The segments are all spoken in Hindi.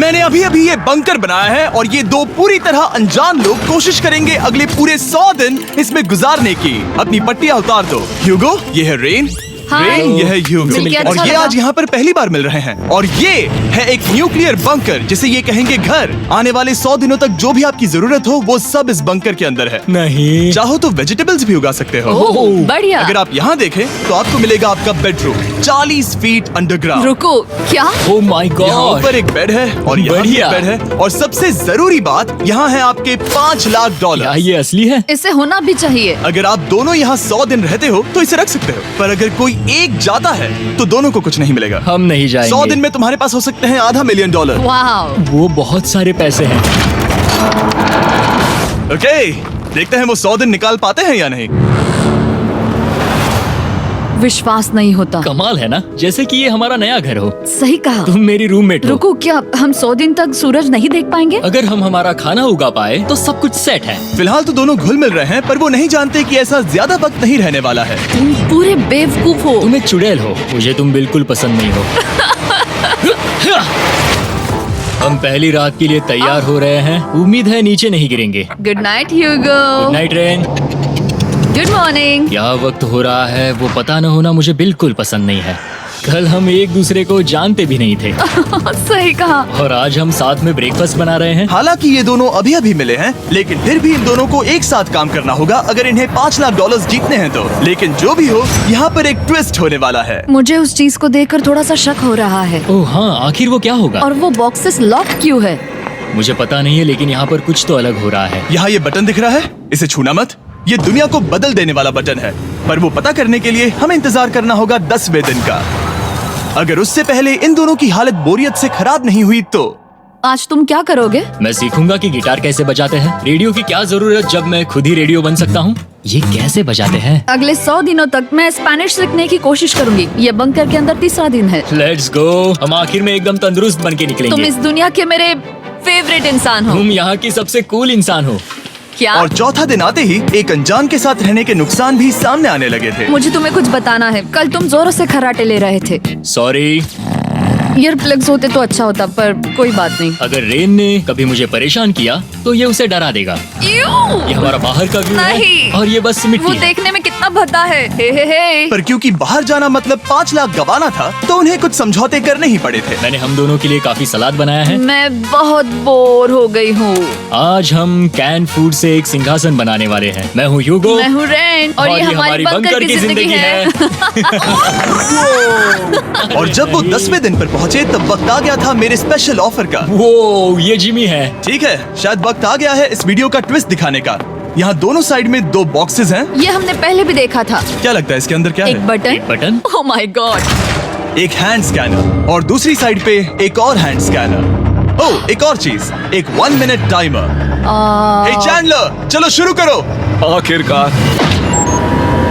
मैंने अभी अभी ये बंकर बनाया है और ये दो पूरी तरह अनजान लोग कोशिश करेंगे अगले पूरे 100 दिन इसमें गुजारने की। अपनी पट्टियां उतार दो। ह्यूगो, ये है रेन। रेन, ये है ह्यूगो और ये आज यहाँ पर पहली बार मिल रहे हैं। और ये है एक न्यूक्लियर बंकर जिसे ये कहेंगे घर। आने वाले 100 दिनों तक जो भी आपकी जरूरत हो वो सब इस बंकर के अंदर है। नहीं, चाहो तो वेजिटेबल्स भी उगा सकते हो। बढ़िया। अगर आप यहाँ देखें तो आपको मिलेगा आपका बेडरूम 40 फीट अंडरग्राउंड। रुको, क्या? ओह माय यहाँ गॉड। ऊपर एक बेड है और यहाँ भी एक बेड है और सबसे जरूरी बात यहाँ है आपके $5 लाख। क्या ये असली है? इसे होना भी चाहिए। अगर आप दोनों यहाँ 100 दिन रहते हो तो इसे रख सकते हो, पर अगर कोई एक जाता है तो दोनों को कुछ नहीं मिलेगा। हम नहीं जाएंगे। 100 दिन में तुम्हारे पास हो सकते हैं $500 मिलियन। वाह, वो बहुत सारे पैसे हैं। ओके, देखते हैं वो 100 दिन निकाल पाते हैं या नहीं। विश्वास नहीं होता। कमाल है ना, जैसे कि ये हमारा नया घर हो। सही कहा। तुम मेरी रूममेट हो। रुको, क्या हम 100 दिन तक सूरज नहीं देख पाएंगे? अगर हम हमारा खाना उगा पाए तो सब कुछ सेट है। फिलहाल तो दोनों घुल मिल रहे हैं, पर वो नहीं जानते कि ऐसा ज्यादा वक्त नहीं रहने वाला है। तुम पूरे बेवकूफ हो। तुम एक चुड़ैल हो, मुझे तुम बिल्कुल पसंद नहीं हो। हम पहली रात के लिए तैयार हो रहे हैं। उम्मीद है नीचे नहीं गिरेंगे। Good night Hugo. Good night Ren. Good morning. क्या वक्त हो रहा है वो पता न होना मुझे बिल्कुल पसंद नहीं है। कल हम एक दूसरे को जानते भी नहीं थे सही कहा। और आज हम साथ में ब्रेकफास्ट बना रहे हैं। हालांकि ये दोनों अभी अभी मिले हैं, लेकिन फिर भी इन दोनों को एक साथ काम करना होगा अगर इन्हें $5 लाख जीतने हैं तो। लेकिन जो भी हो, यहाँ पर एक ट्विस्ट होने वाला है। मुझे उस चीज को देखकर थोड़ा सा शक हो रहा है। ओह हाँ, आखिर वो क्या होगा? और वो बॉक्सेस लॉक क्यों है? मुझे पता नहीं है, लेकिन यहाँ पर कुछ तो अलग हो रहा है। यहाँ ये बटन दिख रहा है, इसे छूना मत। ये दुनिया को बदल देने वाला बटन है, पर वो पता करने के लिए हमें इंतजार करना होगा 10वें दिन का। अगर उससे पहले इन दोनों की हालत बोरियत से खराब नहीं हुई तो आज तुम क्या करोगे? मैं सीखूंगा कि गिटार कैसे बजाते हैं। रेडियो की क्या जरूरत जब मैं खुद ही रेडियो बन सकता हूँ। ये कैसे बजाते हैं? अगले 100 दिनों तक मैं स्पेनिश सीखने की कोशिश करूंगी। ये बंकर के अंदर तीसरा दिन है। Let's go. हम आखिर में एकदम तंदुरुस्त बन के तुम निकलेंगे। इस दुनिया के मेरे फेवरेट इंसान हो। तुम यहाँ की सबसे कूल इंसान हो। क्या? और चौथा दिन आते ही एक अनजान के साथ रहने के नुकसान भी सामने आने लगे थे। मुझे तुम्हें कुछ बताना है। कल तुम जोरों से खर्राटे ले रहे थे। सॉरी। ईयर प्लग्स होते तो अच्छा होता, पर कोई बात नहीं। अगर रेन ने कभी मुझे परेशान किया तो ये उसे डरा देगा। ये हमारा बाहर का व्यू है नहीं। और ये बस वो मिट्टी है। देखने में कितना भद्दा है। हे। पर क्योंकि बाहर जाना मतलब 5 लाख गंवाना था, तो उन्हें कुछ समझौते करने ही पड़े थे। मैंने हम दोनों के लिए काफी सलाद बनाया है। मैं बहुत बोर हो गई हूँ। आज हम कैन फूड से एक सिंहासन बनाने वाले हैं। मैं हूँ ह्यूगो मैं हूँ रेन और ये हमारी बंकर की जिंदगी है। और जब वो 10वें दिन पर पहुंचे तब वक्त आ गया था मेरे स्पेशल ऑफर का। वो ये जिमी है। ठीक है, शायद वक्त आ गया है इस वीडियो का ट्विस्ट दिखाने का। यहाँ दोनों साइड में 2 बॉक्सेस हैं। ये हमने पहले भी देखा था। क्या लगता है इसके अंदर क्या एक है? Button. Button. Oh my God. एक हैंड स्कैनर और दूसरी साइड पे एक और हैंड स्कैनर। ओह, एक और चीज, एक 1 मिनट टाइमर। हे चैंडलर, चलो शुरू करो। आखिरकार।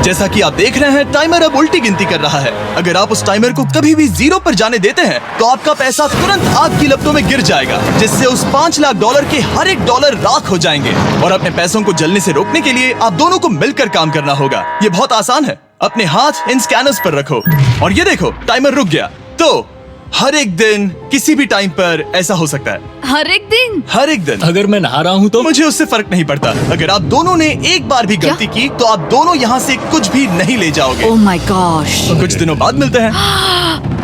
जैसा कि आप देख रहे हैं, टाइमर अब उल्टी गिनती कर रहा है। अगर आप उस टाइमर को कभी भी 0 पर जाने देते हैं तो आपका पैसा तुरंत आग की लपटों में गिर जाएगा, जिससे उस $5 लाख के हर एक डॉलर राख हो जाएंगे। और अपने पैसों को जलने से रोकने के लिए आप दोनों को मिलकर काम करना होगा। ये बहुत आसान है। अपने हाथ इन स्कैनर्स पर रखो और ये देखो, टाइमर रुक गया। तो हर एक दिन किसी भी टाइम पर ऐसा हो सकता है। हर एक दिन? हर एक दिन। अगर मैं नहा रहा हूँ तो मुझे उससे फर्क नहीं पड़ता। अगर आप दोनों ने एक बार भी गलती की तो आप दोनों यहाँ से कुछ भी नहीं ले जाओगे। Oh my gosh. कुछ दिनों बाद मिलते हैं।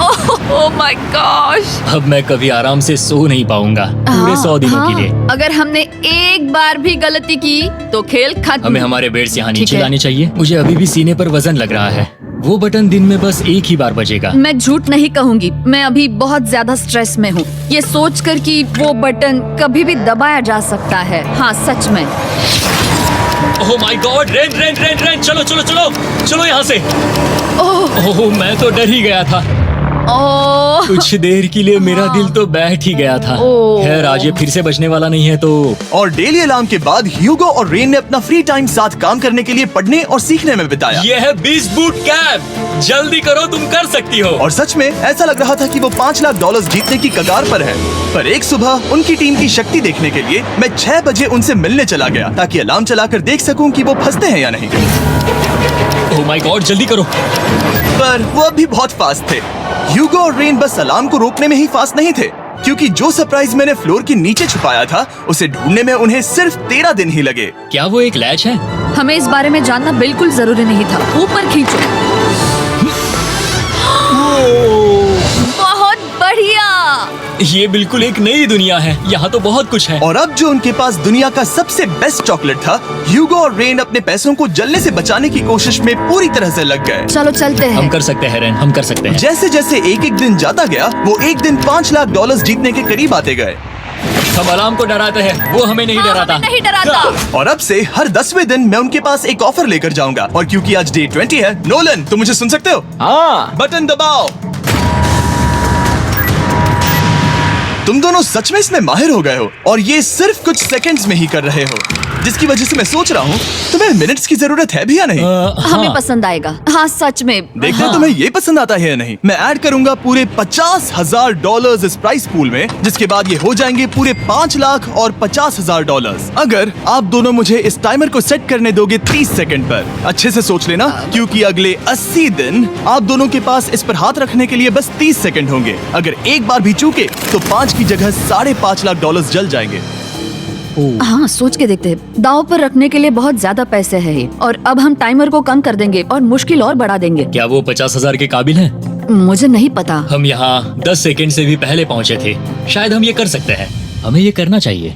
Oh my gosh. अब मैं कभी आराम से सो नहीं पाऊंगा पूरे 100 दिनों के लिए। अगर हमने एक बार भी गलती की तो खेल खत्म। हमें हमारे बेड से यहाँ ठीक नीचे है। लाने चाहिए। मुझे अभी भी सीने पर वजन लग रहा है। वो बटन दिन में बस एक ही बार बजेगा। मैं झूठ नहीं कहूंगी, मैं अभी बहुत ज्यादा स्ट्रेस में हूँ, ये सोचकर कि वो बटन कभी भी दबाया जा सकता है। हाँ सच में। ओह my God. Rain rain rain rain, चलो चलो चलो चलो यहाँ से। ओह मैं तो डर ही गया था। ओह कुछ देर के लिए मेरा दिल तो बैठ ही गया था। ओह। खैर आज ये फिर से बजने वाला नहीं है तो। और डेली अलार्म के बाद ह्यूगो और रेन ने अपना फ्री टाइम साथ काम करने के लिए पढ़ने और सीखने में बिताया। ये है 20 बूट कैप। जल्दी करो, तुम कर सकती हो। और सच में ऐसा लग रहा था कि वो $5 लाख जीतने की कगार पर है। पर एक सुबह उनकी टीम की शक्ति देखने के लिए मैं 6 बजे उनसे मिलने चला गया, ताकि अलार्म चलाकर देख सकूं कि वो फंसते हैं या नहीं। ओह माय गॉड, जल्दी करो। पर वो अब भी बहुत फास्ट थे। ह्यूगो और रेन बस अलार्म को रोकने में ही फास्ट नहीं थे, क्योंकि जो सरप्राइज मैंने फ्लोर के नीचे छुपाया था उसे ढूंढने में उन्हें सिर्फ 13 दिन ही लगे। क्या वो एक लैच है? हमें इस बारे में जानना बिल्कुल जरूरी नहीं था। ऊपर खींचो। बहुत बढ़िया। ये बिल्कुल एक नई दुनिया है। यहाँ तो बहुत कुछ है। और अब जो उनके पास दुनिया का सबसे बेस्ट चॉकलेट था, ह्यूगो और रेन अपने पैसों को जलने से बचाने की कोशिश में पूरी तरह से लग गए। चलो चलते हम हैं। कर सकते हैं रेन, हम कर सकते हैं। जैसे जैसे एक एक दिन जाता गया वो एक दिन $5 लाख जीतने के करीब आते गए। हम अलार्म को डराते हैं, वो हमें नहीं डराता। हमें नहीं डराता। और अब से हर 10वें दिन मैं उनके पास एक ऑफर लेकर जाऊंगा। और क्योंकि आज डे 20 है, नोलन तुम मुझे सुन सकते हो? हाँ। बटन दबाओ। तुम दोनों सच में इसमें माहिर हो गए हो और ये सिर्फ कुछ सेकंड्स में ही कर रहे हो, जिसकी वजह से मैं सोच रहा हूँ तुम्हें मिनट्स की जरूरत है भी या नहीं। हमें पसंद आएगा। हाँ सच में। देखते हैं तुम्हें ये पसंद आता है या नहीं। मैं ऐड करूंगा पूरे $50,000 इस प्राइस पूल में, जिसके बाद ये हो जाएंगे पूरे $5,50,000। अगर आप दोनों मुझे इस टाइमर को सेट करने दोगे 30 सेकंड पर। अच्छे से सोच लेना, क्योंकि अगले 80 दिन आप दोनों के पास इस पर हाथ रखने के लिए बस 30 सेकंड होंगे। अगर एक बार भी चूके तो 5 की जगह $5.5 लाख जल जाएंगे। हाँ सोच के देखते हैं। दाव पर रखने के लिए बहुत ज्यादा पैसे है ये। और अब हम टाइमर को कम कर देंगे और मुश्किल और बढ़ा देंगे। क्या वो 50,000 के काबिल हैं? मुझे नहीं पता। हम यहाँ 10 सेकंड से भी पहले पहुँचे थे। शायद हम ये कर सकते हैं। हमें ये करना चाहिए।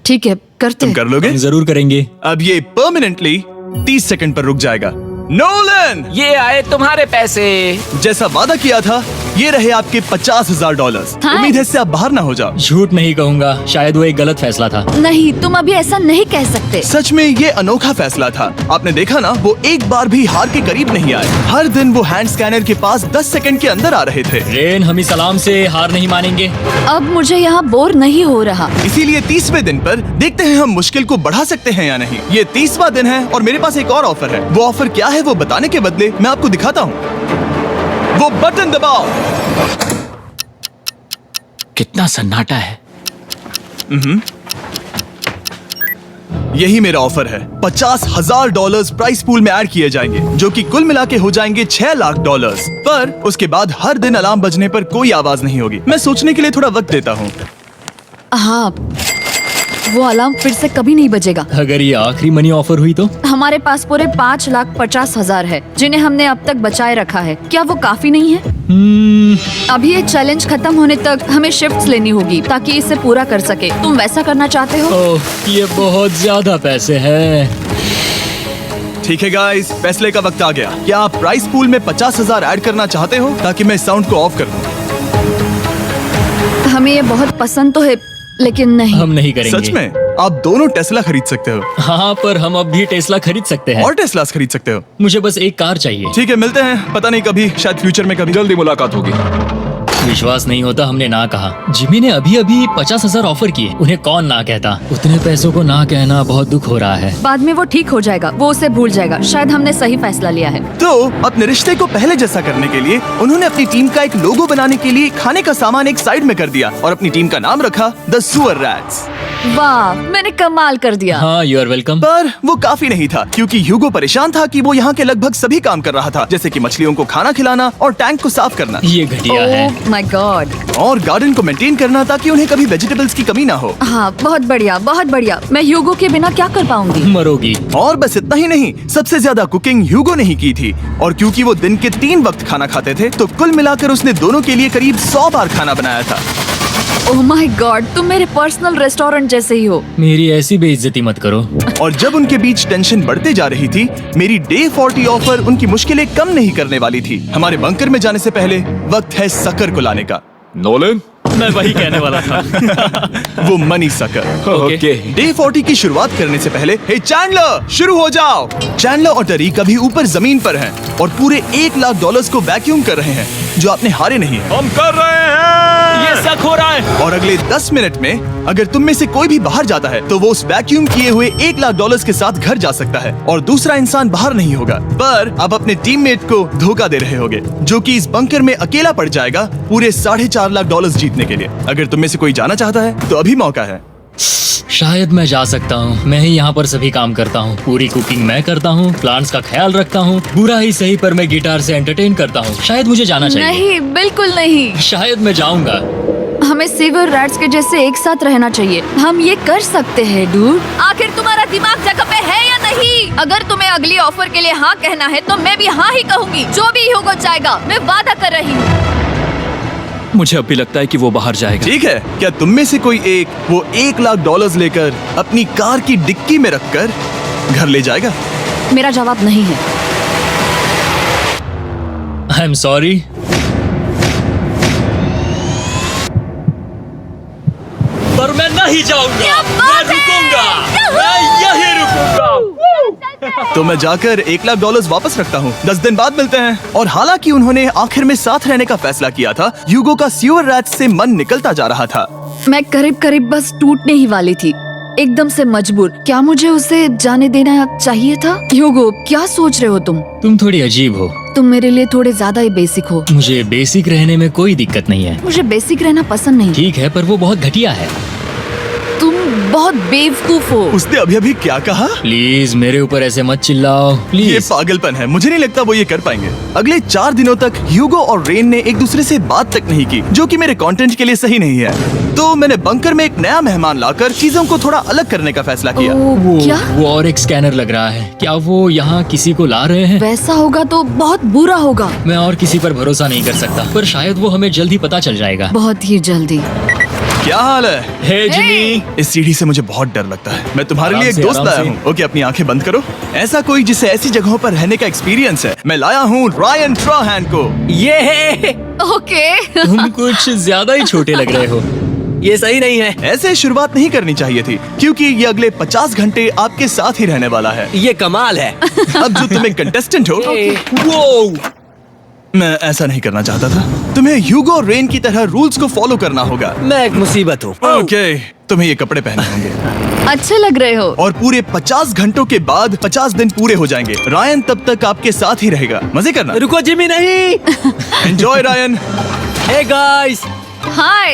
ठीक है करते तुम हैं। कर लोगे? हम जरूर करेंगे। अब ये परमानेंटली 30 सेकंड पर रुक जाएगा। नोलन, ये आए तुम्हारे पैसे। जैसा वादा किया था, ये रहे आपके $50,000। हाँ। उम्मीद है इससे आप बाहर ना हो जाओ। झूठ नहीं कहूँगा, शायद वो एक गलत फैसला था। नहीं तुम अभी ऐसा नहीं कह सकते। सच में ये अनोखा फैसला था। आपने देखा ना, वो एक बार भी हार के करीब नहीं आए। हर दिन वो हैंड स्कैनर के पास 10 सेकंड के अंदर आ रहे थे। रेन, हम इस अलार्म से हार नहीं मानेंगे। अब मुझे यहाँ बोर नहीं हो रहा। इसीलिए 30वें दिन पर देखते हैं हम मुश्किल को बढ़ा सकते हैं या नहीं। ये 30वां दिन है और मेरे पास एक और ऑफर है। वो ऑफर क्या है वो बताने के बदले मैं आपको दिखाता हूँ। वो बटन दबाओ। कितना सन्नाटा है। यही मेरा ऑफर है। $50,000 प्राइस पूल में ऐड किए जाएंगे, जो कि कुल मिला के हो जाएंगे $6 लाख। पर उसके बाद हर दिन अलार्म बजने पर कोई आवाज नहीं होगी। मैं सोचने के लिए थोड़ा वक्त देता हूँ। हाँ वो अलार्म फिर से कभी नहीं बजेगा। अगर ये आखिरी मनी ऑफर हुई तो? हमारे पास पूरे $5,50,000 है, जिन्हें हमने अब तक बचाए रखा है। क्या वो काफी नहीं है? अभी ये चैलेंज खत्म होने तक हमें शिफ्ट्स लेनी होगी ताकि इसे पूरा कर सके। तुम वैसा करना चाहते हो? ओह, ये बहुत ज्यादा पैसे हैं। ठीक है गाइस, फैसले का वक्त आ गया। क्या आप प्राइस पूल में 50,000 ऐड करना चाहते हो ताकि मैं साउंड को ऑफ कर दूं? हमें ये बहुत पसंद तो है, लेकिन नहीं। हम नहीं करेंगे। सच में? आप दोनों टेस्ला खरीद सकते हो हाँ, पर हम अब भी टेस्ला खरीद सकते हैं। और टेस्लास खरीद सकते हो। मुझे बस एक कार चाहिए। ठीक है, मिलते हैं। पता नहीं कभी, शायद फ्यूचर में कभी। जल्दी मुलाकात होगी। विश्वास नहीं होता, हमने ना कहा। जिमी ने अभी अभी 50,000 ऑफर किए। उन्हें कौन ना कहता। उतने पैसों को ना कहना बहुत दुख हो रहा है। बाद में वो ठीक हो जाएगा, वो उसे भूल जाएगा। शायद हमने सही फैसला लिया है। तो अपने रिश्ते को पहले जैसा करने के लिए उन्होंने अपनी टीम का एक लोगो बनाने के लिए खाने का सामान एक साइड में कर दिया और अपनी टीम का नाम रखा द सुअर रैट्स। वाह, मैंने कमाल कर दिया। हाँ, यू आर वेलकम। पर वो काफी नहीं था, क्योंकि ह्यूगो परेशान था कि वो यहाँ के लगभग सभी काम कर रहा था, जैसे कि मछलियों को खाना खिलाना और टैंक को साफ करना ये घटिया है। ओह माय गॉड। और गार्डन को मेंटेन करना ताकि उन्हें कभी वेजिटेबल्स की कमी ना हो। हाँ बहुत बढ़िया, बहुत बढ़िया। मैं ह्यूगो के बिना क्या कर पाऊंगी? मरोगी। और बस इतना ही नहीं, सबसे ज्यादा कुकिंग ह्यूगो ने ही की थी। और क्योंकि वो दिन के 3 वक्त खाना खाते थे, तो कुल मिलाकर उसने दोनों के लिए करीब 100 बार खाना बनाया था। ओह माय गॉड, तुम मेरे पर्सनल रेस्टोरेंट जैसे ही हो। मेरी ऐसी बेइज्जती मत करो। और जब उनके बीच टेंशन बढ़ते जा रही थी, मेरी डे 40 ऑफर उनकी मुश्किलें कम नहीं करने वाली थी। हमारे बंकर में जाने से पहले वक्त है सकर को लाने का। नोलन। मैं वही कहने वाला था। वो मनी सकर। ओके। डे 40 की शुरुआत करने से पहले, हे चैंडलर, शुरू हो जाओ। चैंडलर और टरीक अभी ऊपर जमीन पर हैं और पूरे $1 लाख को वैक्यूम कर रहे हैं, जो आपने हारे नहीं है। हम कर रहे हैं। ये शक हो रहा है। और अगले 10 मिनट में अगर तुम में से कोई भी बाहर जाता है, तो वो उस वैक्यूम किए हुए $1 लाख के साथ घर जा सकता है और दूसरा इंसान बाहर नहीं होगा। पर अब अपने टीममेट को धोखा दे रहे होगे, जो कि इस बंकर में अकेला पड़ जाएगा पूरे $4.5 लाख जीतने के लिए। अगर तुम में से कोई जाना चाहता है, तो अभी मौका है। शायद मैं जा सकता हूँ। मैं ही यहाँ पर सभी काम करता हूँ। पूरी कुकिंग मैं करता हूँ, प्लांट्स का ख्याल रखता हूँ। बुरा ही सही, पर मैं गिटार से एंटरटेन करता हूँ। शायद मुझे जाना चाहिए। नहीं, बिल्कुल नहीं। शायद मैं जाऊंगा। हमें सीवर रैट्स के जैसे एक साथ रहना चाहिए। हम ये कर सकते हैं डूड। आखिर तुम्हारा दिमाग जगह पे है या नहीं? अगर तुम्हें अगली ऑफर के लिए हाँ कहना है तो मैं भी हाँ ही कहूँगी। जो भी होगा जाएगा, मैं वादा कर रही हूँ। मुझे अब भी लगता है कि वो बाहर जाएगा। ठीक है, क्या तुम में से कोई एक वो $1,00,000 लेकर अपनी कार की डिक्की में रखकर घर ले जाएगा? मेरा जवाब नहीं है। I am sorry. पर मैं नहीं जाऊंगा, मैं रुकूंगा, मैं यहीं रुकूंगा। तो मैं जाकर $1,00,000 वापस रखता हूँ। 10 दिन बाद मिलते हैं। और हालांकि उन्होंने आखिर में साथ रहने का फैसला किया था, ह्यूगो का सीवर रैट से मन निकलता जा रहा था। मैं करीब करीब बस टूटने ही वाली थी, एकदम से मजबूर। क्या मुझे उसे जाने देना चाहिए था? ह्यूगो, क्या सोच रहे हो तुम? तुम थोड़ी अजीब हो। तुम मेरे लिए थोड़े ज्यादा ही बेसिक हो। मुझे बेसिक रहने में कोई दिक्कत नहीं है। मुझे बेसिक रहना पसंद नहीं। ठीक है, पर वो बहुत घटिया है। तुम बहुत बेवकूफ हो। उसने अभी अभी क्या कहा? प्लीज मेरे ऊपर ऐसे मत चिल्लाओ, ये प्लीज। पागलपन है। मुझे नहीं लगता वो ये कर पाएंगे। अगले 4 दिनों तक ह्यूगो और रेन ने एक दूसरे से बात तक नहीं की, जो कि मेरे कंटेंट के लिए सही नहीं है। तो मैंने बंकर में एक नया मेहमान लाकर चीजों को थोड़ा अलग करने का फैसला किया। ओ, क्या? वो और एक स्कैनर लग रहा है। क्या वो यहाँ किसी को ला रहे हैं? वैसा होगा तो बहुत बुरा होगा। मैं और किसी पर भरोसा नहीं कर सकता, पर शायद वो हमें जल्द ही पता चल जाएगा। बहुत ही जल्दी। क्या हाल है? हे जिमी। इस सीढ़ी से मुझे बहुत डर लगता है। मैं तुम्हारे आराम लिए एक से, दोस्त आराम लाया से। हूँ। ओके, अपनी आंखें बंद करो। ऐसा कोई जिसे ऐसी जगहों पर रहने का एक्सपीरियंस है। मैं लाया हूँ रायन ट्राहैन को। ये है। ओके। तुम कुछ ज्यादा ही छोटे लग रहे हो। ये सही नहीं है। ऐसे शुरुआत नहीं करनी चाहिए थी, क्योंकि ये अगले 50 घंटे आपके साथ ही रहने वाला है। ये कमाल है। अब जो तुम एक कंटेस्टेंट हो, वो मैं ऐसा नहीं करना चाहता था। तुम्हें ह्यूगो और रेन की तरह रूल्स को फॉलो करना होगा। मैं एक मुसीबत हूँ। ओके, तुम्हें ये कपड़े पहनने होंगे। अच्छे लग रहे हो। और पूरे 50 घंटों के बाद 50 दिन पूरे हो जाएंगे। रायन तब तक आपके साथ ही रहेगा। मजे करना। रुको जिमी, नहीं। Enjoy Ryan. हे गाइस, हाय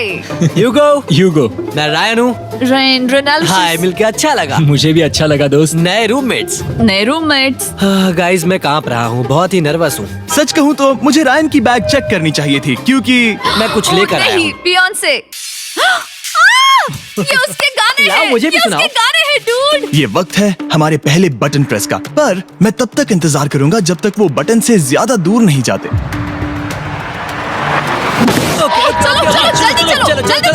ह्यूगो, मैं रायन हूँ। रेनल्ड। हाय, मिलके अच्छा लगा। मुझे भी अच्छा लगा दोस्त। नए रूममेट्स। नए रूममेट्स। गाइस, मैं कांप रहा हूँ, बहुत ही नर्वस हूँ। सच कहूँ तो मुझे रायन की बैग चेक करनी चाहिए थी, क्योंकि मैं कुछ लेकर आया नहीं, हूँ। बियॉन्से। ये उसके गाने लाओ, हैं। मुझे भी ये सुनाओ। उसके गाने हैं डूड। ये वक्त है हमारे पहले बटन प्रेस का। पर मैं तब तक इंतजार करूंगा जब तक वो बटन से ज्यादा दूर नहीं जाते। चलो, जल्दी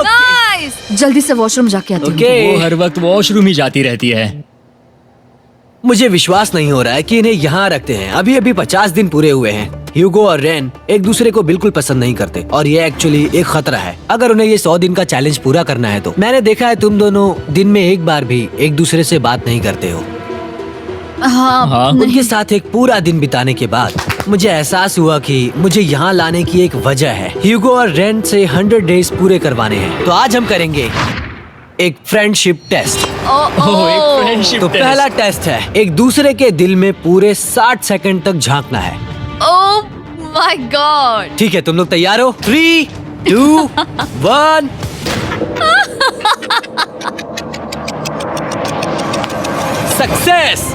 नाइस। जल्दी से वॉशरूम जाके आती हूँ। ओके। वो हर वक्त वॉशरूम ही जाती रहती है। मुझे विश्वास नहीं हो रहा है कि इन्हें यहाँ रखते हैं। अभी अभी 50 दिन पूरे हुए हैं। ह्यूगो और रेन एक दूसरे को बिल्कुल पसंद नहीं करते और ये एक्चुअली एक खतरा है अगर उन्हें ये 100 दिन का चैलेंज पूरा करना है तो। मैंने देखा है तुम दोनों दिन में एक बार भी एक दूसरे से बात नहीं करते हो। हाँ, उनके साथ एक पूरा दिन बिताने के बाद मुझे एहसास हुआ कि मुझे यहाँ लाने की एक वजह है। ह्यूगो और रेन से 100 डेज पूरे करवाने हैं। तो आज हम करेंगे एक फ्रेंडशिप टेस्ट। एक फ्रेंडशिप तो पहला टेस्ट है, एक दूसरे के दिल में पूरे 60 सेकंड तक झांकना है। ओह माय गॉड। ठीक है, तुम लोग तैयार हो? 3, 2, 1। सक्सेस।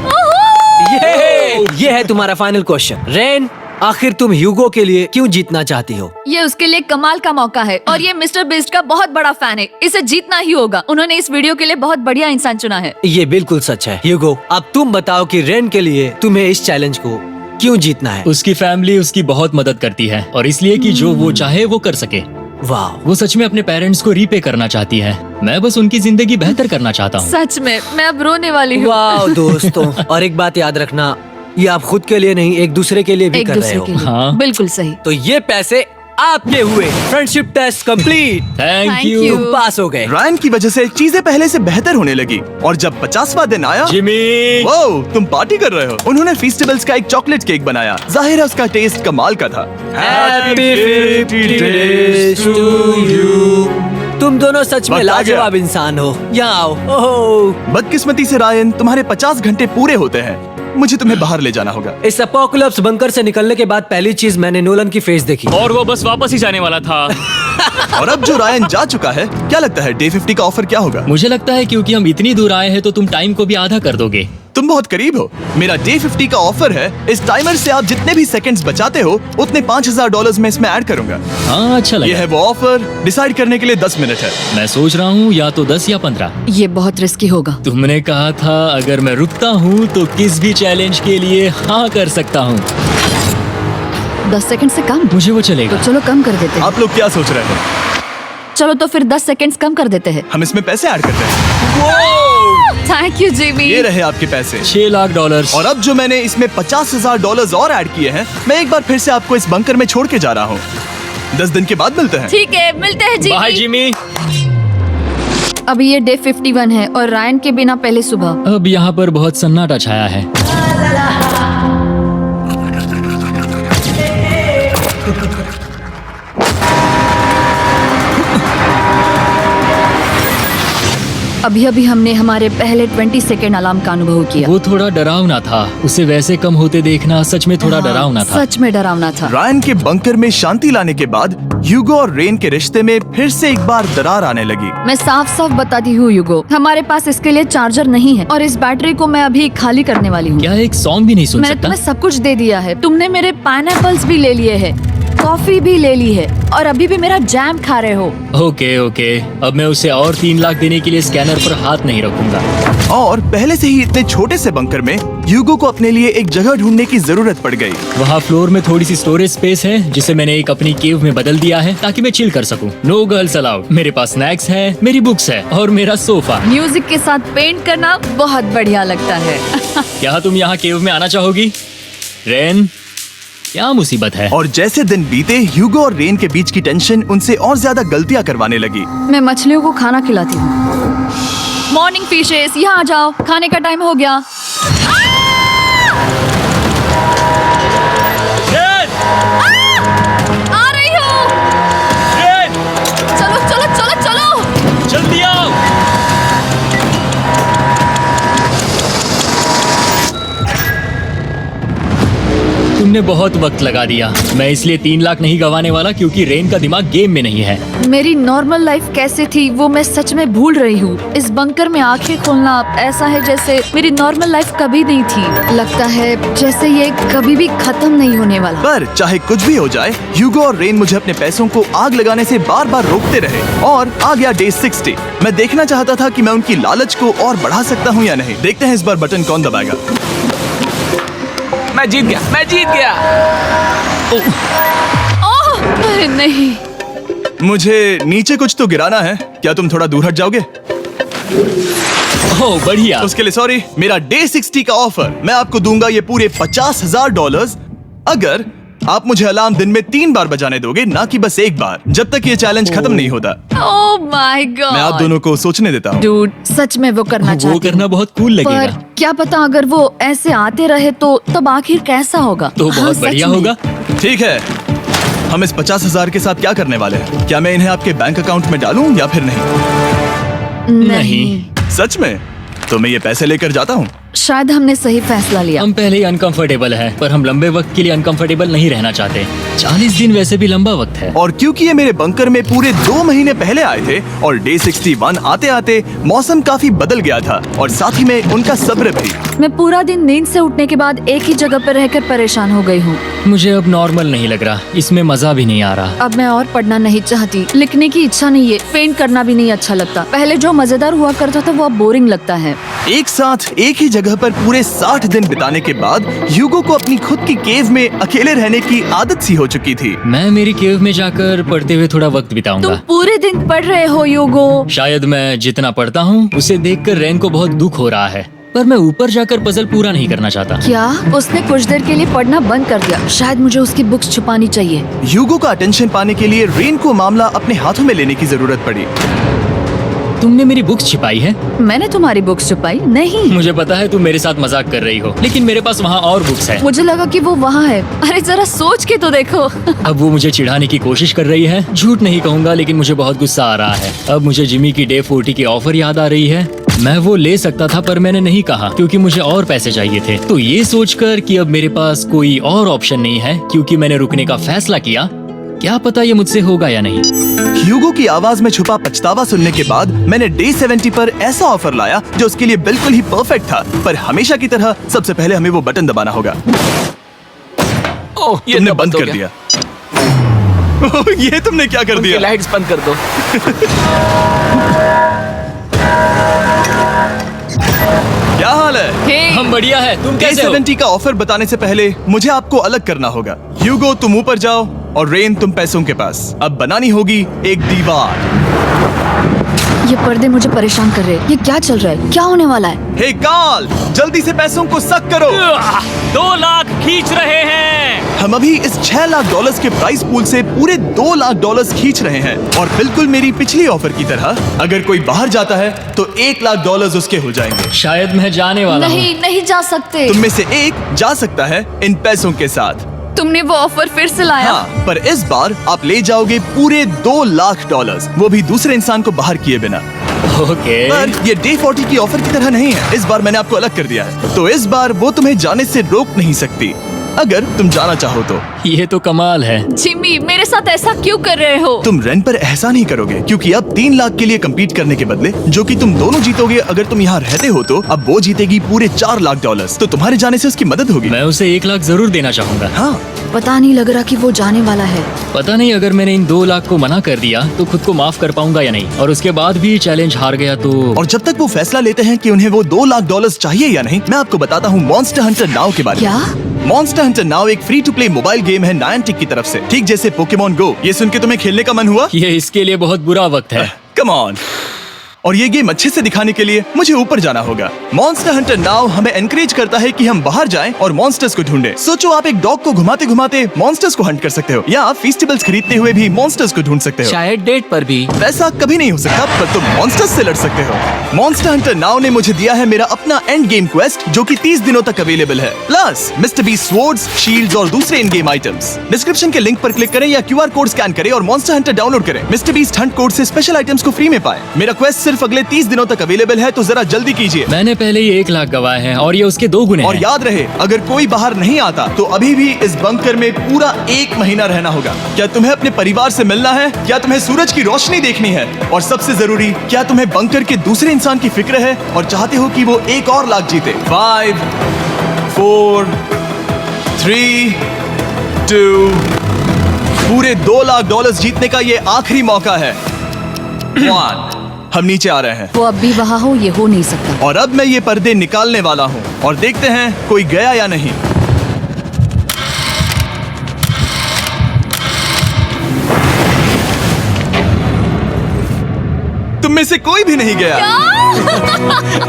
ये है तुम्हारा फाइनल क्वेश्चन। रेन, आखिर तुम ह्यूगो के लिए क्यों जीतना चाहती हो? ये उसके लिए कमाल का मौका है और ये मिस्टर बीस्ट का बहुत बड़ा फैन है। इसे जीतना ही होगा। उन्होंने इस वीडियो के लिए बहुत बढ़िया इंसान चुना है। ये बिल्कुल सच है। ह्यूगो, अब तुम बताओ कि रेन के लिए तुम्हें इस चैलेंज को क्यों जीतना है? उसकी फैमिली उसकी बहुत मदद करती है और इसलिए कि जो वो चाहे वो कर सके। वाह, वो सच में अपने पेरेंट्स को रीपे करना चाहती है। मैं बस उनकी जिंदगी बेहतर करना चाहता हूँ। सच में मैं अब रोने वाली हूँ। वाह दोस्तों, और एक बात याद रखना, ये आप खुद के लिए नहीं, एक दूसरे के लिए भी एक कर रहे दूसरे हो। के लिए। हाँ। बिल्कुल सही। तो ये पैसे आपके हुए। Friendship test complete. Thank Thank you you। तुम पास हो गए। रायन की वजह से चीजें पहले से बेहतर होने लगी और जब 50वां दिन आया, जिमी। वो तुम पार्टी कर रहे हो। उन्होंने फेस्टिवल्स का एक चॉकलेट केक बनाया। जाहिर है उसका टेस्ट कमाल का था। Happy 50 days to you। तुम दोनों सच में वक्त आ गया। लाजवाब इंसान हो। यहाँ आओ। ओह, बदकिस्मती से रायन, तुम्हारे 50 घंटे पूरे होते हैं। मुझे तुम्हें बाहर ले जाना होगा। इस अपोकलिप्स बंकर से निकलने के बाद पहली चीज मैंने नोलन की फेस देखी। और वो बस वापस ही जाने वाला था। और अब जो रायन जा चुका है, क्या लगता है डे 50 का ऑफर क्या होगा? मुझे लगता है क्योंकि हम इतनी दूर आए हैं तो तुम टाइम को भी आधा कर दोगे। तुम बहुत करीब हो। मेरा डे 50 का ऑफर है। इस टाइमर से आप जितने भी सेकंड्स बचाते हो उतने $5000 मैं इसमें ऐड करूंगा। हाँ अच्छा ये लगा। है वो ऑफर। डिसाइड करने के लिए 10 मिनट है। मैं सोच रहा हूँ या तो 10 या 15। ये बहुत रिस्की होगा। तुमने कहा था अगर मैं रुकता हूँ तो किस भी चैलेंज के लिए हाँ कर सकता हूँ। 10 सेकंड से कम? मुझे वो तो चलेगा। चलो कम कर देते हैं। आप लोग क्या सोच रहे हैं? चलो तो फिर 10 सेकंड्स कम कर देते हैं। हम इसमें पैसे ऐड करते हैं। Thank you Jimmy. ये रहे आपके पैसे। $6 लाख। और अब जो मैंने इसमें $50,000 और ऐड किए हैं, मैं एक बार फिर से आपको इस बंकर में छोड़ के जा रहा हूँ। 10 दिन के बाद मिलते हैं। ठीक है, मिलते हैं बाय जिमी। जिमी। अभी ये डे 51 है और रायन के बिना पहले सुबह। अब यहाँ पर बहुत सन्नाटा छाया है। अभी अभी हमने हमारे पहले 20 सेकेंड अलार्म का अनुभव किया। वो थोड़ा डरावना था। उसे वैसे कम होते देखना सच में थोड़ा डरावना था। सच में डरावना था। रायन के बंकर में शांति लाने के बाद ह्यूगो और रेन के रिश्ते में फिर से एक बार दरार आने लगी। मैं साफ साफ बताती हूँ ह्यूगो, हमारे पास इसके लिए चार्जर नहीं है और इस बैटरी को मैं अभी खाली करने वाली हूँ। क्या एक सॉन्ग भी नहीं सुन मैंने सकता? तुम्हें सब कुछ दे दिया है। तुमने मेरे पाइनएप्पल्स भी ले लिए हैं, कॉफी भी ले ली है और अभी भी मेरा जैम खा रहे हो। ओके ओके, अब मैं उसे और 3 लाख देने के लिए स्कैनर पर हाथ नहीं रखूंगा। और पहले से ही इतने छोटे से बंकर में ह्यूगो को अपने लिए एक जगह ढूंढने की जरूरत पड़ गई। वहाँ फ्लोर में थोड़ी सी स्टोरेज स्पेस है जिसे मैंने एक अपनी केव में बदल दिया है ताकि मैं चिल कर सकूं। No girls allowed. मेरे पास स्नैक्स है, मेरी बुक्स है और मेरा सोफा। म्यूजिक के साथ पेंट करना बहुत बढ़िया लगता है। क्या तुम यहाँ केव में आना चाहोगी? रेन, क्या मुसीबत है? और जैसे दिन बीते ह्यूगो और रेन के बीच की टेंशन उनसे और ज्यादा गलतियां करवाने लगी। मैं मछलियों को खाना खिलाती हूँ। मॉर्निंग फिशेस, यहाँ आ जाओ, खाने का टाइम हो गया। आ रही हूँ। चलो चलो चलो चलो। जल्दी आओ। तुमने बहुत वक्त लगा दिया। मैं इसलिए 3 लाख नहीं गंवाने वाला क्योंकि रेन का दिमाग गेम में नहीं है। मेरी नॉर्मल लाइफ कैसे थी वो मैं सच में भूल रही हूँ। इस बंकर में आंखें खोलना ऐसा है जैसे मेरी नॉर्मल लाइफ कभी नहीं थी। लगता है जैसे ये कभी भी खत्म नहीं होने वाला। पर चाहे कुछ भी हो जाए, ह्यूगो और रेन मुझे अपने पैसों को आग लगाने से बार बार रोकते रहे। और आ गया डे 60। मैं देखना चाहता था कि मैं उनकी लालच को और बढ़ा सकता हूँ या नहीं। देखते हैं इस बार बटन कौन दबाएगा। मैं जीत गया। ओह अरे नहीं। मुझे नीचे कुछ तो गिराना है। क्या तुम थोड़ा दूर हट जाओगे? ओह बढ़िया। उसके लिए सॉरी। मेरा डे 60 का ऑफर, मैं आपको दूंगा ये पूरे $50,000 अगर आप मुझे अलार्म दिन में 3 बार बजाने दोगे, ना कि बस एक बार, जब तक ये चैलेंज खत्म नहीं होता। ओह माय गॉड। मैं आप दोनों को सोचने देता हूँ। डूड, सच में वो करना वो चाहती करना हूँ। बहुत कूल पर लगेगा। क्या पता अगर वो ऐसे आते रहे तो तब आखिर कैसा होगा। तो हाँ, बहुत सच बढ़िया में। होगा। ठीक है, हम इस 50,000 के साथ क्या करने वाले हैं? क्या मैं इन्हें आपके बैंक अकाउंट में डालूं या फिर नहीं? नहीं। सच में? तो मैं ये पैसे लेकर जाता हूँ। शायद हमने सही फैसला लिया। हम पहले ही अनकंफर्टेबल हैं, पर हम लंबे वक्त के लिए अनकंफर्टेबल नहीं रहना चाहते। 40 दिन वैसे भी लंबा वक्त है। और क्योंकि ये मेरे बंकर में पूरे 2 महीने पहले आए थे और डे 61 आते आते मौसम काफी बदल गया था और साथ ही में उनका सब्र भी। मैं पूरा दिन नींद से उठने के बाद एक ही जगह पर रहकर परेशान हो गई हूँ। मुझे अब नॉर्मल नहीं लग रहा, इसमें मजा भी नहीं आ रहा। अब मैं और पढ़ना नहीं चाहती, लिखने की इच्छा नहीं है, पेंट करना भी नहीं अच्छा लगता। पहले जो मजेदार हुआ करता था वो अब बोरिंग लगता है। एक साथ एक ही जगह पर पूरे 60 दिन बिताने के बाद ह्यूगो को अपनी खुद की केव में अकेले रहने की आदत सी हो चुकी थी। मैं मेरी केव में जाकर पढ़ते हुए थोड़ा वक्त तुम बिताऊंगा। पूरे दिन पढ़ रहे हो ह्यूगो। शायद मैं जितना पढ़ता हूँ उसे देखकर रेन को बहुत दुख हो रहा है, पर मैं ऊपर जाकर पजल पूरा नहीं करना चाहता। क्या उसने कुछ देर के लिए पढ़ना बंद कर दिया? शायद मुझे उसकी बुक्स छुपानी चाहिए। ह्यूगो का अटेंशन पाने के लिए रेन को मामला अपने हाथों में लेने की जरूरत पड़ी। तुमने मेरी बुक्स छिपाई है? मैंने तुम्हारी बुक्स छुपाई नहीं। मुझे पता है तुम मेरे साथ मजाक कर रही हो, लेकिन मेरे पास वहाँ और बुक्स है। मुझे लगा कि वो वहाँ है। अरे जरा सोच के तो देखो। अब वो मुझे चिढ़ाने की कोशिश कर रही है। झूठ नहीं कहूंगा, लेकिन मुझे बहुत गुस्सा आ रहा है। अब मुझे जिमी की डे 40 की ऑफर याद आ रही है। मैं वो ले सकता था पर मैंने नहीं कहा क्योंकि मुझे और पैसे चाहिए थे। तो ये सोचकर कि अब मेरे पास कोई और ऑप्शन नहीं है क्योंकि मैंने रुकने का फैसला किया, क्या पता ये मुझसे होगा या नहीं। ह्यूगो की आवाज में छुपा पछतावा सुनने के बाद मैंने डे 70 पर ऐसा ऑफर लाया जो उसके लिए बिल्कुल ही परफेक्ट था। पर हमेशा की तरह सबसे पहले हमें वो बटन दबाना होगा। ओह, ये तुमने तो बंद हो कर गया। दिया। ये तुमने क्या कर उनकी दिया? लाइट्स बंद कर दो। क्या हाल है? हे, हम बढ़िया है, तुम डे कैसे हो? 70 का ऑफर बताने से पहले मुझे आपको अलग करना होगा। ह्यूगो तुम ऊपर जाओ और रेन तुम पैसों के पास। अब बनानी होगी एक दीवार। ये पर्दे मुझे परेशान कर रहे हैं। ये क्या चल रहा है? क्या होने वाला है? हे कार्ल, जल्दी से पैसों को सक करो। 2 लाख खींच रहे हैं। हम अभी इस $6 लाख के प्राइस पूल से पूरे $2 लाख खींच रहे हैं। और बिल्कुल मेरी पिछली ऑफर की तरह अगर कोई बाहर जाता है तो $1 लाख उसके हो जाएंगे। शायद मैं जाने वाला हूँ। नहीं, नहीं जा सकते। तुम में से एक जा सकता है इन पैसों के साथ। तुमने वो ऑफर फिर से लाया? हाँ, पर इस बार आप ले जाओगे पूरे $2 लाख, वो भी दूसरे इंसान को बाहर किए बिना। ओके। पर ये डे 40 की ऑफर की तरह नहीं है। इस बार मैंने आपको अलग कर दिया है, तो इस बार वो तुम्हें जाने से रोक नहीं सकती अगर तुम जाना चाहो तो। ये तो कमाल है। जिमी, मेरे साथ ऐसा क्यों कर रहे हो? तुम रेंट पर एहसान नहीं करोगे क्योंकि अब 3 लाख के लिए कम्पीट करने के बदले जो कि तुम दोनों जीतोगे अगर तुम यहाँ रहते हो, तो अब वो जीतेगी पूरे $4 लाख। तो तुम्हारे जाने से उसकी मदद होगी। मैं उसे 1 लाख जरूर देना चाहूंगा। हाँ, पता नहीं लग रहा कि वो जाने वाला है। पता नहीं अगर मैंने इन 2 लाख को मना कर दिया तो खुद को माफ कर पाऊंगा या नहीं, और उसके बाद भी चैलेंज हार गया तो। और जब तक वो फैसला लेते हैं कि उन्हें वो $2 लाख चाहिए या नहीं, मैं आपको बताता हूँ मॉन्स्टर हंटर नाउ के बारे में। क्या? मॉन्स्टर हंटर नाउ एक free to play mobile game है नायंटिक की तरफ से, ठीक जैसे पोकेमॉन गो। ये सुन के तुम्हें खेलने का मन हुआ? ये इसके लिए बहुत बुरा वक्त है। Come on. और ये गेम अच्छे से दिखाने के लिए मुझे ऊपर जाना होगा। मॉन्स्टर हंटर नाउ हमें एनकरेज करता है कि हम बाहर जाएं और मॉन्स्टर्स को ढूंढें। सोचो, आप एक डॉग को घुमाते घुमाते मॉन्स्टर्स को हंट कर सकते हो, या आप फेस्टिवल्स खरीदते हुए भी मॉन्स्टर्स को ढूंढ सकते हो। शायद डेट पर भी। वैसा कभी नहीं हो सकता, पर तुम मॉन्स्टर्स से लड़ सकते हो। मॉन्स्टर हंटर नाउ ने मुझे दिया है मेरा अपना एंड गेम क्वेस्ट जो कि 30 दिनों तक अवेलेबल है, plus mister beast swords, shields और दूसरे इन गेम आइटम्स। डिस्क्रिप्शन के लिंक पर क्लिक करें या QR कोड स्कैन करें और मॉन्स्टर हंटर डाउनलोड करें। मिस्टर बीस्ट हंट कोड से स्पेशल आइटम्स को फ्री में पाएं। मेरा क्वेस्ट सिर्फ अगले 30 दिनों तक अवेलेबल है, तो जरा जल्दी कीजिए। मैंने पहले ही 1 लाख गवाए हैं और ये उसके 2 गुने और हैं। याद रहे, अगर कोई बाहर नहीं आता तो अभी भी इस बंकर में पूरा 1 महीना रहना होगा। क्या तुम्हें अपने परिवार से मिलना है? क्या तुम्हें सूरज की रोशनी देखनी है? और सबसे जरूरी, क्या तुम्हें बंकर के दूसरे इंसान की फिक्र है और चाहते हो कि वो $1 और लाख जीते? 5, 4, 3, 2, पूरे $2 लाख जीतने का ये आखिरी मौका है। 1, हम नीचे आ रहे हैं। वो अब भी वहाँ हो, ये हो नहीं सकता। और अब मैं ये पर्दे निकालने वाला हूँ और देखते हैं कोई गया या नहीं। तुम में से कोई भी नहीं गया।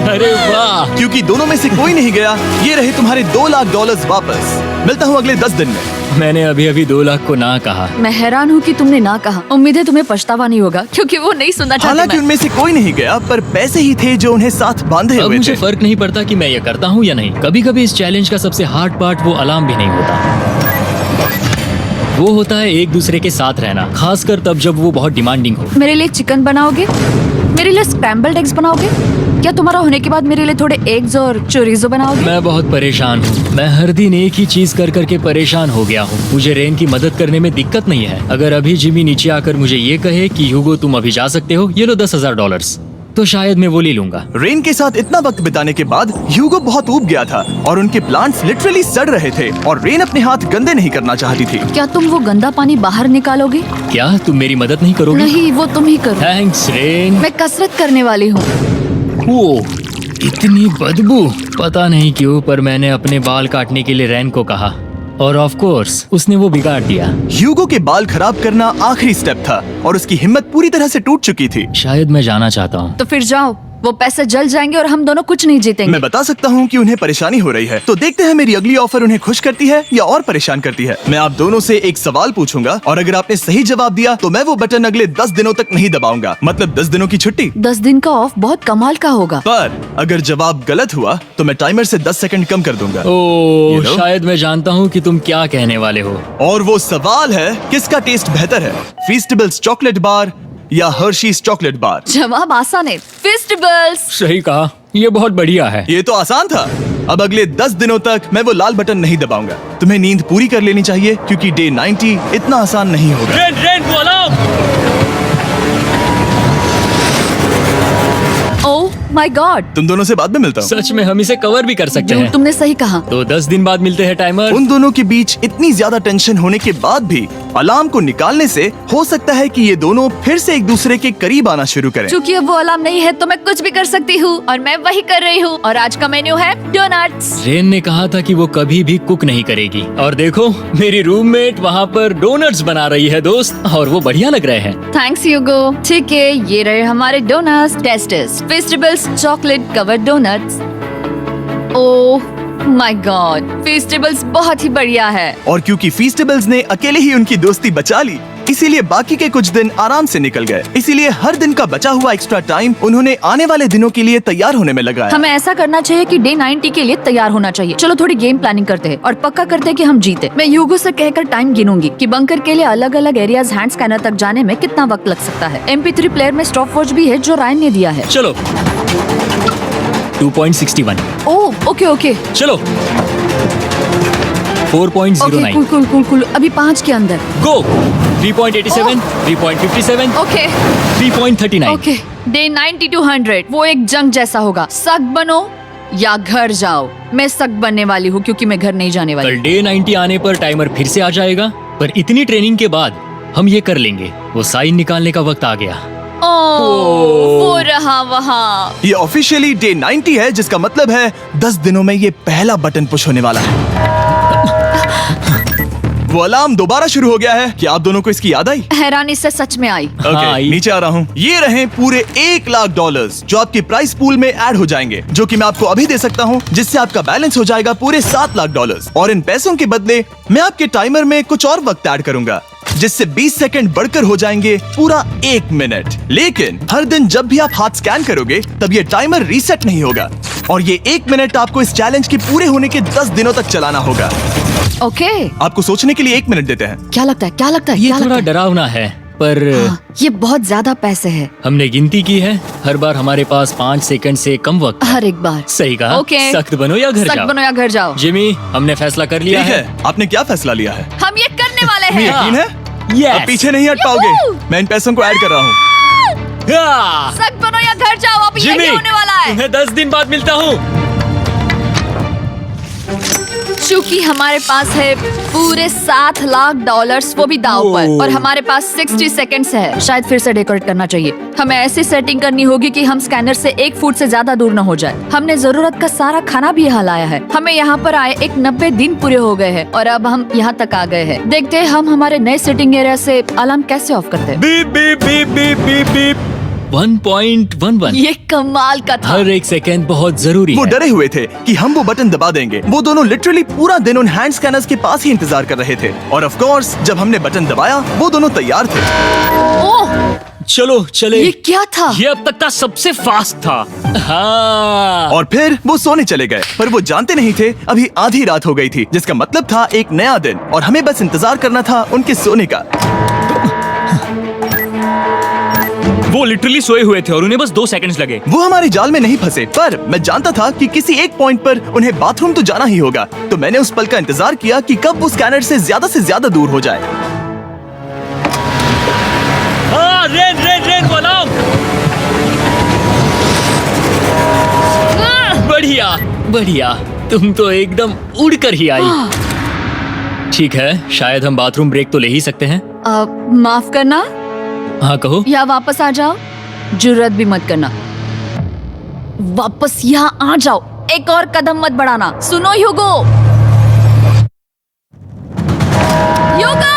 अरे वाह। क्योंकि दोनों में से कोई नहीं गया, ये रहे तुम्हारे $2 लाख वापस। मिलता हूँ अगले 10 दिन में। मैंने अभी अभी 2 लाख को ना कहा। मैं हैरान हूँ कि तुमने ना कहा। उम्मीद है तुम्हें पछतावा नहीं होगा, क्योंकि वो नहीं सुनना चाहते। हालांकि उनमें से कोई नहीं गया, पर पैसे ही थे जो उन्हें साथ बांधे अब हुए मुझे थे। फर्क नहीं पड़ता कि मैं ये करता हूँ या नहीं। कभी कभी इस चैलेंज का सबसे हार्ड पार्ट वो अलार्म भी नहीं होता, वो होता है एक दूसरे के साथ रहना, खासकर तब जब वो बहुत डिमांडिंग हो। मेरे लिए चिकन बनाओगे? मेरे लिए स्क्रैम्बल्ड एग्स बनाओगे? क्या तुम्हारा होने के बाद मेरे लिए थोड़े एग्स और चोरिजो बनाओगे? मैं बहुत परेशान हूँ। मैं हर दिन एक ही चीज कर करके परेशान हो गया हूँ। मुझे रेन की मदद करने में दिक्कत नहीं है। अगर अभी जिमी नीचे आकर मुझे ये कहे कि ह्यूगो तुम अभी जा सकते हो, ये लो $10,000, तो शायद मैं वो ले लूंगा। रेन के साथ इतना वक्त बिताने के बाद ह्यूगो बहुत ऊब गया था और उनके प्लांट्स लिटरली सड़ रहे थे और रेन अपने हाथ गंदे नहीं करना चाहती थी। क्या तुम वो गंदा पानी बाहर निकालोगे? क्या तुम मेरी मदद नहीं करोगे? नहीं, वो तुम ही करो। Thanks rain. मैं कसरत करने वाली हूँ। ओ, इतनी बदबू। पता नहीं क्यों, पर मैंने अपने बाल काटने के लिए रेन को कहा और ऑफ कोर्स उसने वो बिगाड़ दिया। ह्यूगो के बाल खराब करना आखिरी स्टेप था और उसकी हिम्मत पूरी तरह से टूट चुकी थी। शायद मैं जाना चाहता हूँ। तो फिर जाओ, वो पैसे जल जाएंगे और हम दोनों कुछ नहीं जीतेंगे। मैं बता सकता हूँ कि उन्हें परेशानी हो रही है, तो देखते हैं मेरी अगली ऑफर उन्हें खुश करती है या और परेशान करती है। मैं आप दोनों से एक सवाल पूछूंगा और अगर आपने सही जवाब दिया तो मैं वो बटन अगले 10 दिनों तक नहीं दबाऊंगा, मतलब 10 दिनों की छुट्टी। 10 दिन का ऑफ बहुत कमाल का होगा। पर अगर जवाब गलत हुआ तो मैं टाइमर से 10 सेकंड कम कर दूंगा। ओ, You know? शायद मैं जानता हूँ कि तुम क्या कहने वाले हो। और वो सवाल है, किसका टेस्ट बेहतर है, फेस्टिवल्स चॉकलेट बार या हर्शीज चॉकलेट बार? जवाब आसान है, फेस्टिवल्स। सही कहा, ये बहुत बढ़िया है। ये तो आसान था। अब अगले 10 दिनों तक मैं वो लाल बटन नहीं दबाऊंगा। तुम्हें नींद पूरी कर लेनी चाहिए क्योंकि डे 90 इतना आसान नहीं होगा। रेन, रेन, वो अलार्म! माय गॉड, तुम दोनों से बाद में मिलता हूँ। सच में हम इसे कवर भी कर सकते हैं। तुमने सही कहा। तो 10 दिन बाद मिलते हैं टाइमर। उन दोनों के बीच इतनी ज्यादा टेंशन होने के बाद भी अलार्म को निकालने से हो सकता है कि ये दोनों फिर से एक दूसरे के करीब आना शुरू करें। क्योंकि अब वो अलार्म नहीं है तो मैं कुछ भी कर सकती हूँ और मैं वही कर रही हूँ। और आज का मेन्यू है डोनट्स। रेन ने कहा था कि वो कभी भी कुक नहीं करेगी और देखो मेरी रूममेट वहाँ पर डोनट्स बना रही है दोस्त, और वो बढ़िया लग रहे हैं। Thanks Hugo. ठीक है, ये रहे हमारे donuts. Testers festivals chocolate covered donuts. Oh my God, festivals बहुत ही बढ़िया है। और क्योंकि फीस्टेबल्स ने अकेले ही उनकी दोस्ती बचा ली, इसीलिए बाकी के कुछ दिन आराम से निकल गए। इसीलिए हर दिन का बचा हुआ एक्स्ट्रा टाइम उन्होंने आने वाले दिनों के लिए तैयार होने में लगाया। हमें ऐसा करना चाहिए कि डे 90 के लिए तैयार होना चाहिए। चलो थोड़ी गेम प्लानिंग करते हैं और पक्का करते हैं कि हम जीते। मैं ह्यूगो से कहकर टाइम गिनूंगी कि बंकर के लिए अलग अलग एरियाज हैंड स्कैनर तक जाने में कितना वक्त लग सकता है। MP3 प्लेयर में स्टॉप वॉच भी है जो रायन ने दिया है। चलो 2.61। ओह ओके ओके चलो 4.09। Cool cool cool cool. अभी 5 के अंदर। गो 3.87, 3.57, ओके 3.39। ओके। डे 90 to 100 वो एक जंग जैसा होगा। सख्त बनो या घर जाओ। मैं सख्त बनने वाली हूँ क्योंकि मैं घर नहीं जाने वाली। कल डे 90 आने पर टाइमर फिर से आ जाएगा, पर इतनी ट्रेनिंग के बाद हम ये कर लेंगे। वो साइन निकालने का वक्त आ गया। वो रहा वहाँ। ये ऑफिशियली डे 90 है, जिसका मतलब है 10 दिनों में ये पहला बटन पुश होने वाला है। वो अलार्म दोबारा शुरू हो गया है। क्या आप दोनों को इसकी याद आई? हैरानी से सच में आई। ओके, नीचे आ रहा हूँ। ये रहे पूरे $1,00,000 जो आपके प्राइस पूल में ऐड हो जाएंगे, जो कि मैं आपको अभी दे सकता हूँ, जिससे आपका बैलेंस हो जाएगा पूरे $7,00,000। और इन पैसों के बदले मैं आपके टाइमर में कुछ और वक्त ऐड करूंगा, जिससे 20 सेकंड बढ़कर हो जाएंगे पूरा 1 मिनट। लेकिन हर दिन जब भी आप हाथ स्कैन करोगे तब ये टाइमर रीसेट नहीं होगा, और ये 1 मिनट आपको इस चैलेंज के पूरे होने के 10 दिनों तक चलाना होगा। ओके। आपको सोचने के लिए 1 मिनट देते हैं। क्या लगता है, क्या लगता है? ये क्या थोड़ा लगता है? डरावना है, पर हाँ, ये बहुत ज्यादा पैसे हैं। हमने गिनती की है, हर बार हमारे पास 5 सेकंड से कम वक्त है। हर एक बार। सही कहा। ओके। सख्त बनो या घर सख्त जाओ। बनो या घर जाओ। जिमी, हमने फैसला कर लिया ठीक है। है, आपने क्या फैसला लिया है? हम ये करने वाले तुम्हें हैं। यकीन है? Yes. अब पीछे नहीं हट पाओगे। यूहू! मैं इन पैसों को ऐड कर रहा हूँ। हाँ। सख्त बनो या घर जाओ। अब जिमी, यही होने वाला है। तुम्हें 10 दिन बाद मिलता हूँ। चूंकि हमारे पास है पूरे $7,00,000 वो भी दाव पर, और हमारे पास 60 सेकंड्स है। शायद फिर से डेकोरेट करना चाहिए। हमें ऐसी सेटिंग करनी होगी कि हम स्कैनर से 1 फुट से ज्यादा दूर न हो जाए। हमने जरूरत का सारा खाना भी यहाँ लाया है। हमें यहाँ पर आए 90 दिन पूरे हो गए हैं और अब हम यहाँ तक आ गए हैं। देखते हैं हम हमारे नए सिटिंग एरिया से अलार्म कैसे ऑफ करते हैं। Beep beep beep beep beep beep. 1.11। ये कमाल का था। हर एक सेकंड बहुत जरूरी वो है। डरे हुए थे कि हम वो बटन दबा देंगे। वो दोनों लिटरली पूरा दिन उन हैंड स्कैनर्स के पास ही इंतजार कर रहे थे, और ऑफ कोर्स जब हमने बटन दबाया वो दोनों तैयार थे। ओह, चलो चले। ये क्या था? ये अब तक का सबसे फास्ट था। हाँ। और फिर वो सोने चले गए, पर वो जानते नहीं थे अभी आधी रात हो गई थी, जिसका मतलब था एक नया दिन, और हमें बस इंतजार करना था उनके सोने का। वो लिटरली सोए हुए थे और उन्हें बस 2 सेकंड्स लगे। वो हमारे जाल में नहीं फंसे, पर मैं जानता था कि किसी एक पॉइंट पर उन्हें बाथरूम तो जाना ही होगा, तो मैंने उस पल का इंतजार किया कि कब वो स्कैनर से ज्यादा दूर हो जाए। हाँ, रेन रेन रेन बोलो। बढ़िया बढ़िया, तुम तो एकदम उड़कर ही आई। ठीक है, शायद हम बाथरूम ब्रेक तो ले ही सकते हैं। माफ करना हाँ कहो। या वापस आ जाओ। जुर्रत भी मत करना। वापस यहाँ आ जाओ। एक और कदम मत बढ़ाना। सुनो ह्यूगो। ह्यूगो,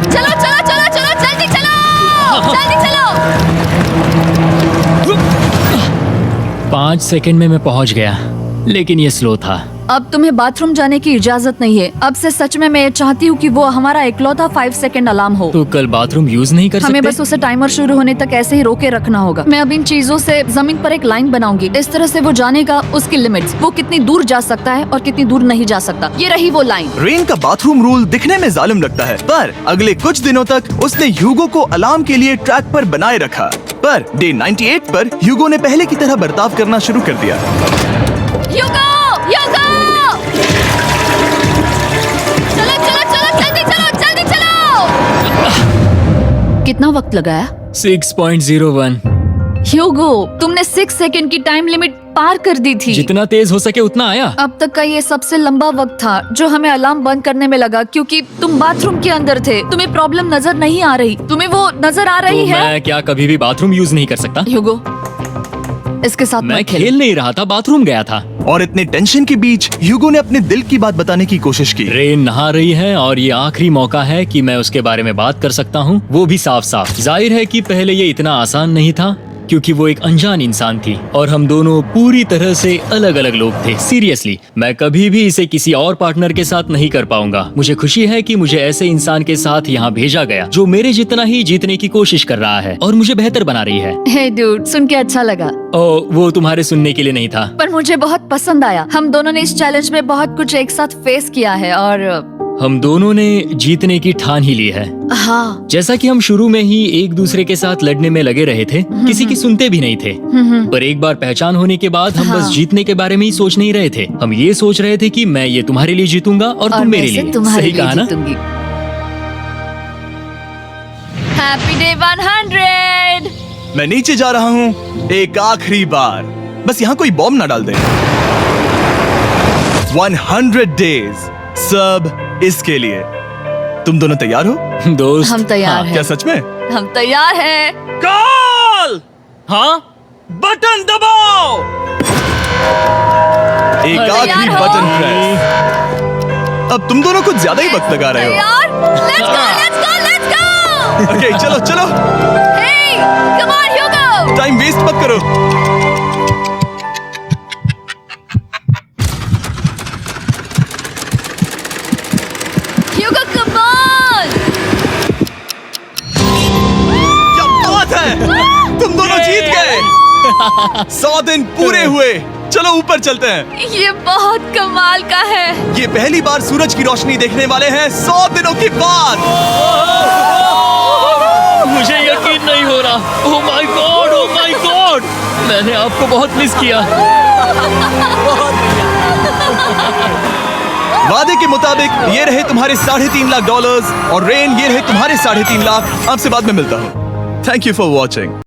चलो चलो चलो चलो, जल्दी चलो, जल्दी चलो। 5 सेकंड में मैं पहुंच गया, लेकिन ये स्लो था। अब तुम्हें बाथरूम जाने की इजाजत नहीं है। अब से सच में मैं चाहती हूँ कि वो हमारा इकलौता 5 सेकंड अलार्म हो। तो कल बाथरूम यूज नहीं कर हमें सकते? बस उसे टाइमर शुरू होने तक ऐसे ही रोके रखना होगा। मैं अब इन चीजों से जमीन पर एक लाइन बनाऊंगी। इस तरह से वो जानेगा उसकी लिमिट्स, वो कितनी दूर जा सकता है और कितनी दूर नहीं जा सकता। ये रही वो लाइन। रेन का बाथरूम रूल दिखने में जालिम लगता है, पर अगले कुछ दिनों तक उसने ह्यूगो को अलार्म के लिए ट्रैक पर बनाए रखा। पर डे 98 पर ह्यूगो ने पहले की तरह बर्ताव करना शुरू कर दिया। ह्यूगो, ह्यूगो! चलो चलो चलो, जल्दी चलो, जल्दी चलो। कितना वक्त लगाया? 6.01। ह्यूगो, तुमने 6 सेकंड की टाइम लिमिट पार कर दी थी। जितना तेज हो सके उतना आया। अब तक का ये सबसे लंबा वक्त था जो हमें अलार्म बंद करने में लगा, क्योंकि तुम बाथरूम के अंदर थे। तुम्हें प्रॉब्लम नजर नहीं आ रही, तुम्हें वो नजर आ रही तो है? मैं क्या कभी भी बाथरूम यूज नहीं कर सकता? ह्यूगो, इसके साथ मैं मत खेलो। खेल नहीं रहा था, बाथरूम गया था। और इतने टेंशन के बीच ह्यूगो ने अपने दिल की बात बताने की कोशिश की। रेन नहा रही है और ये आखिरी मौका है कि मैं उसके बारे में बात कर सकता हूँ, वो भी साफ साफ। जाहिर है कि पहले ये इतना आसान नहीं था क्योंकि वो एक अनजान इंसान थी और हम दोनों पूरी तरह से अलग अलग लोग थे। सीरियसली, मैं कभी भी इसे किसी और पार्टनर के साथ नहीं कर पाऊंगा। मुझे खुशी है कि मुझे ऐसे इंसान के साथ यहाँ भेजा गया जो मेरे जितना ही जीतने की कोशिश कर रहा है और मुझे बेहतर बना रही है। हे डूड, सुन के अच्छा लगा, ओ, वो तुम्हारे सुनने के लिए नहीं था। पर मुझे बहुत पसंद आया। हम दोनों ने इस चैलेंज में बहुत कुछ एक साथ फेस किया है और हम दोनों ने जीतने की ठान ही ली है। हाँ, जैसा कि हम शुरू में ही एक दूसरे के साथ लड़ने में लगे रहे थे, किसी की सुनते भी नहीं थे। पर एक बार पहचान होने के बाद हम बस हाँ। जीतने के बारे में ही सोच नहीं रहे थे। हम ये सोच रहे थे कि मैं ये तुम्हारे लिए जीतूंगा और तुम मैं मेरे इसे लिए। तुम्हारे सही लिए कहा ना? जीतूंगी। Happy day 100। मैं नीचे जा रहा हूँ एक आखिरी बार, बस यहाँ कोई बॉम्ब ना डाल दे। 100 डेज, सब इसके लिए। तुम दोनों तैयार हो? दोस्त, हम तैयार हैं। क्या सच में? हम तैयार हैं। कॉल। हाँ, बटन दबाओ। एक अरे आखिरी यार हो। Button press. अब तुम दोनों कुछ ज्यादा ही वक्त लगा रहे हो। तैयार? Let's go, let's go, let's go! Okay, चलो चलो, Hey, come on, Hugo! Time waste मत करो। Hugo, come on! क्या बात है, तुम दोनों जीत गए। 100 दिन पूरे हुए। चलो ऊपर चलते हैं। ये बहुत कमाल का है। ये पहली बार सूरज की रोशनी देखने वाले हैं 100 दिनों के बाद। मुझे यकीन नहीं हो रहा। ओह my God, oh my God, मैंने आपको बहुत मिस किया। वादे के मुताबिक ये रहे तुम्हारे $3.5 लाख और रेन ये रहे तुम्हारे 3.5 लाख। आपसे बाद में मिलता हूँ। Thank you for watching.